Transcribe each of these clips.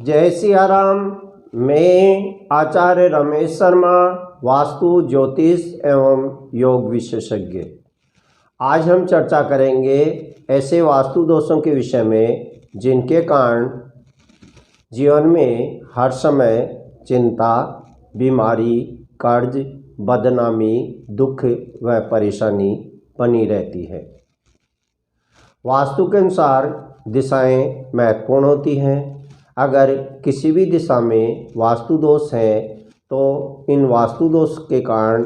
जय सिया राम। मैं आचार्य रमेश शर्मा, वास्तु ज्योतिष एवं योग विशेषज्ञ। आज हम चर्चा करेंगे ऐसे वास्तु दोषों के विषय में जिनके कारण जीवन में हर समय चिंता, बीमारी, कर्ज, बदनामी, दुख व परेशानी बनी रहती है। वास्तु के अनुसार दिशाएं महत्वपूर्ण होती हैं। अगर किसी भी दिशा में वास्तु दोष है तो इन वास्तु दोष के कारण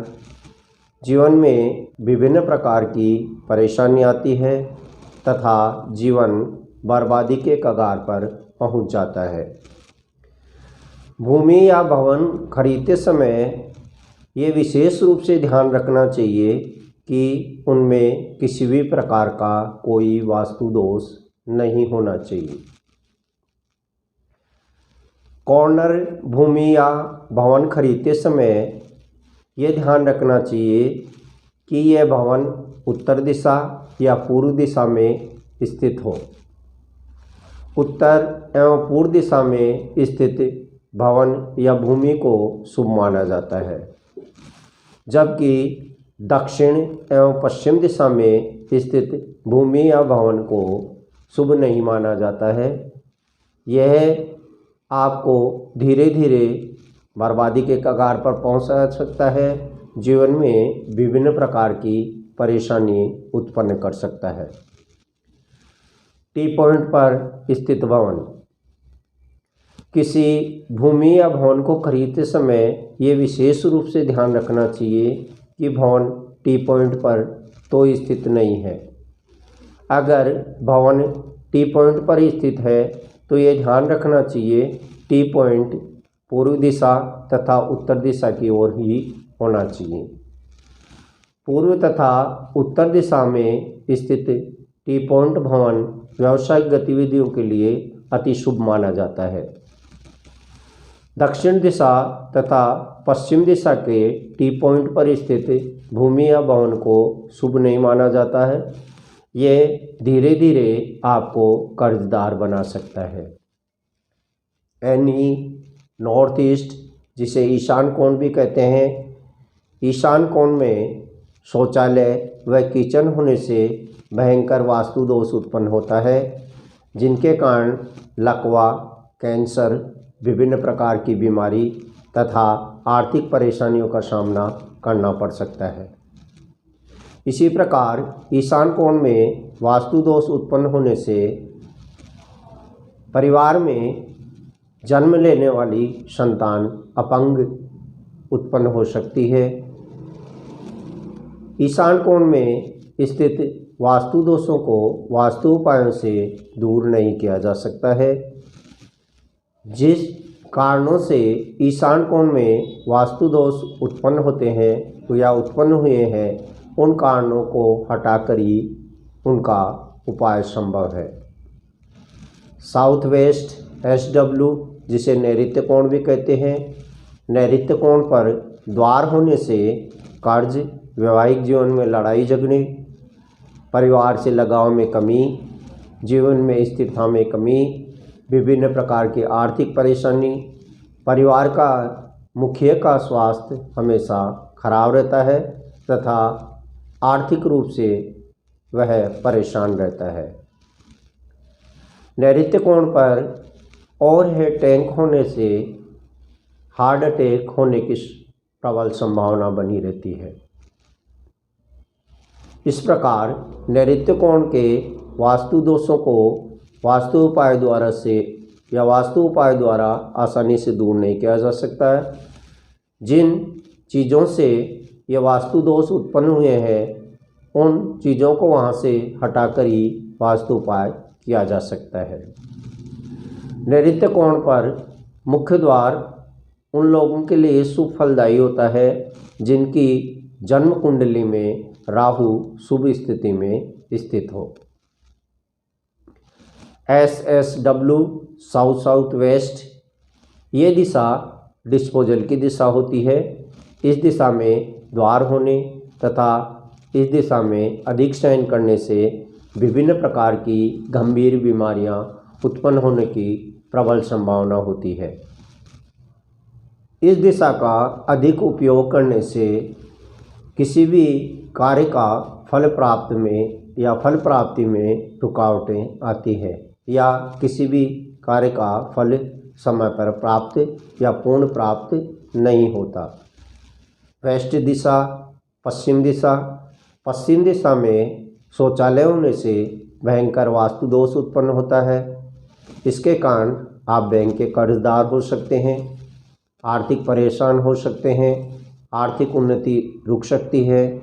जीवन में विभिन्न प्रकार की परेशानी आती है तथा जीवन बर्बादी के कगार पर पहुंच जाता है। भूमि या भवन खरीदते समय ये विशेष रूप से ध्यान रखना चाहिए कि उनमें किसी भी प्रकार का कोई वास्तु दोष नहीं होना चाहिए। कॉर्नर भूमि या भवन खरीदते समय ये ध्यान रखना चाहिए कि यह भवन उत्तर दिशा या पूर्व दिशा में स्थित हो। उत्तर एवं पूर्व दिशा में स्थित भवन या भूमि को शुभ माना जाता है, जबकि दक्षिण एवं पश्चिम दिशा में स्थित भूमि या भवन को शुभ नहीं माना जाता है। यह आपको धीरे धीरे बर्बादी के कगार पर पहुंचा सकता है, जीवन में विभिन्न प्रकार की परेशानी उत्पन्न कर सकता है। टी पॉइंट पर स्थित भवन। किसी भूमि या भवन को खरीदते समय ये विशेष रूप से ध्यान रखना चाहिए कि भवन टी पॉइंट पर तो स्थित नहीं है। अगर भवन टी पॉइंट पर स्थित है तो ये ध्यान रखना चाहिए टी पॉइंट पूर्व दिशा तथा उत्तर दिशा की ओर ही होना चाहिए। पूर्व तथा उत्तर दिशा में स्थित टी पॉइंट भवन व्यावसायिक गतिविधियों के लिए अति शुभ माना जाता है। दक्षिण दिशा तथा पश्चिम दिशा के टी पॉइंट पर स्थित भूमि या भवन को शुभ नहीं माना जाता है। ये धीरे धीरे आपको कर्जदार बना सकता है। नॉर्थ ईस्ट, जिसे ईशान कोण भी कहते हैं, ईशान कोण में शौचालय व किचन होने से भयंकर वास्तु दोष उत्पन्न होता है, जिनके कारण लकवा, कैंसर, विभिन्न प्रकार की बीमारी तथा आर्थिक परेशानियों का सामना करना पड़ सकता है। इसी प्रकार ईशान कोण में वास्तु दोष उत्पन्न होने से परिवार में जन्म लेने वाली संतान अपंग उत्पन्न हो सकती है। ईशान कोण में स्थित वास्तु दोषों को वास्तु उपायों से दूर नहीं किया जा सकता है। जिस कारणों से ईशान कोण में वास्तु दोष उत्पन्न होते हैं या उत्पन्न हुए हैं, उन कारणों को हटाकर ही उनका उपाय संभव है। साउथ वेस्ट SW, जिसे नैऋत्य कोण भी कहते हैं, नैऋत्य कोण पर द्वार होने से कर्ज, वैवाहिक जीवन में लड़ाई झगड़े, परिवार से लगाव में कमी, जीवन में स्थिरता में कमी, विभिन्न प्रकार की आर्थिक परेशानी, परिवार का मुखिया का स्वास्थ्य हमेशा खराब रहता है तथा आर्थिक रूप से वह परेशान रहता है। नैऋत्य कोण पर ओवरहेड टैंक होने से हार्ट अटैक होने की प्रबल संभावना बनी रहती है। इस प्रकार नैऋत्य कोण के वास्तु दोषों को वास्तु उपाय द्वारा आसानी से दूर नहीं किया जा सकता है। जिन चीज़ों से ये वास्तु दोष उत्पन्न हुए हैं, उन चीज़ों को वहाँ से हटाकर ही वास्तु उपाय किया जा सकता है। नैऋत्य कोण पर मुख्य द्वार उन लोगों के लिए शुभ फलदायी होता है जिनकी जन्म कुंडली में राहु शुभ स्थिति में स्थित हो। SSW, साउथ साउथ वेस्ट, ये दिशा डिस्पोजल की दिशा होती है। इस दिशा में द्वार होने तथा इस दिशा में अधिक शयन करने से विभिन्न प्रकार की गंभीर बीमारियां उत्पन्न होने की प्रबल संभावना होती है। इस दिशा का अधिक उपयोग करने से किसी भी कार्य का फल प्राप्ति में रुकावटें आती है या किसी भी कार्य का फल समय पर प्राप्त या पूर्ण प्राप्त नहीं होता। वेस्ट दिशा, पश्चिम दिशा। पश्चिम दिशा में शौचालय होने से भयंकर वास्तु दोष उत्पन्न होता है। इसके कारण आप बैंक के कर्जदार हो सकते हैं, आर्थिक परेशान हो सकते हैं, आर्थिक उन्नति रुक सकती है,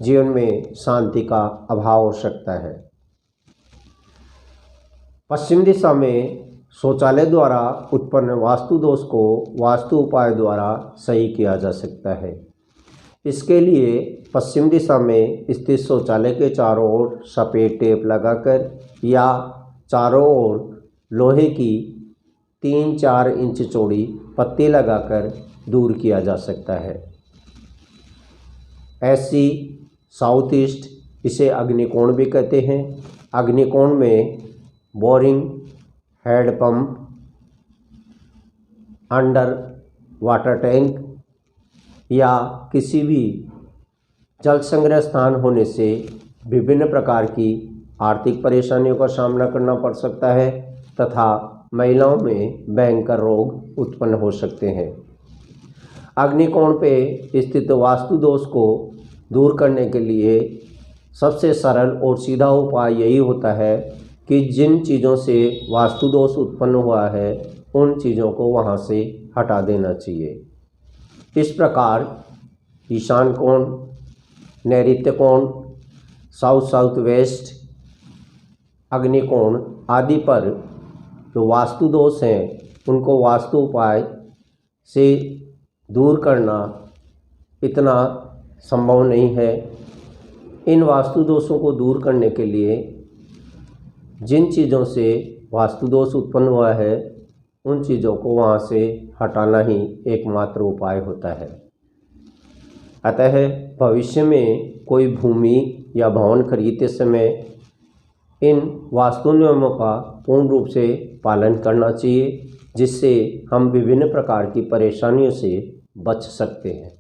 जीवन में शांति का अभाव हो सकता है। पश्चिम दिशा में शौचालय द्वारा उत्पन्न वास्तु दोष को वास्तु उपाय द्वारा सही किया जा सकता है। इसके लिए पश्चिम दिशा में स्थित शौचालय के चारों ओर सफ़ेद टेप लगाकर या चारों ओर लोहे की 3-4 इंच चौड़ी पट्टी लगाकर दूर किया जा सकता है। ऐसी साउथ ईस्ट, इसे अग्निकोण भी कहते हैं। अग्निकोण में boring, handpump, under water tank या किसी भी जल संग्रह स्थान होने से विभिन्न प्रकार की आर्थिक परेशानियों का सामना करना पड़ सकता है तथा महिलाओं में भयंकर रोग उत्पन्न हो सकते हैं। अग्निकोण पे स्थित वास्तु दोष को दूर करने के लिए सबसे सरल और सीधा उपाय यही होता है कि जिन चीज़ों से वास्तु दोष उत्पन्न हुआ है उन चीज़ों को वहाँ से हटा देना चाहिए। इस प्रकार ईशान कोण, नैऋत्य कोण, साउथ वेस्ट, अग्निकोण आदि पर जो वास्तु दोष हैं उनको वास्तु उपाय से दूर करना इतना संभव नहीं है। इन वास्तु दोषों को दूर करने के लिए जिन चीज़ों से वास्तु दोष उत्पन्न हुआ है उन चीज़ों को वहाँ से हटाना ही एकमात्र उपाय होता है। अतः भविष्य में कोई भूमि या भवन खरीदते समय इन वास्तु नियमों का पूर्ण रूप से पालन करना चाहिए, जिससे हम विभिन्न प्रकार की परेशानियों से बच सकते हैं।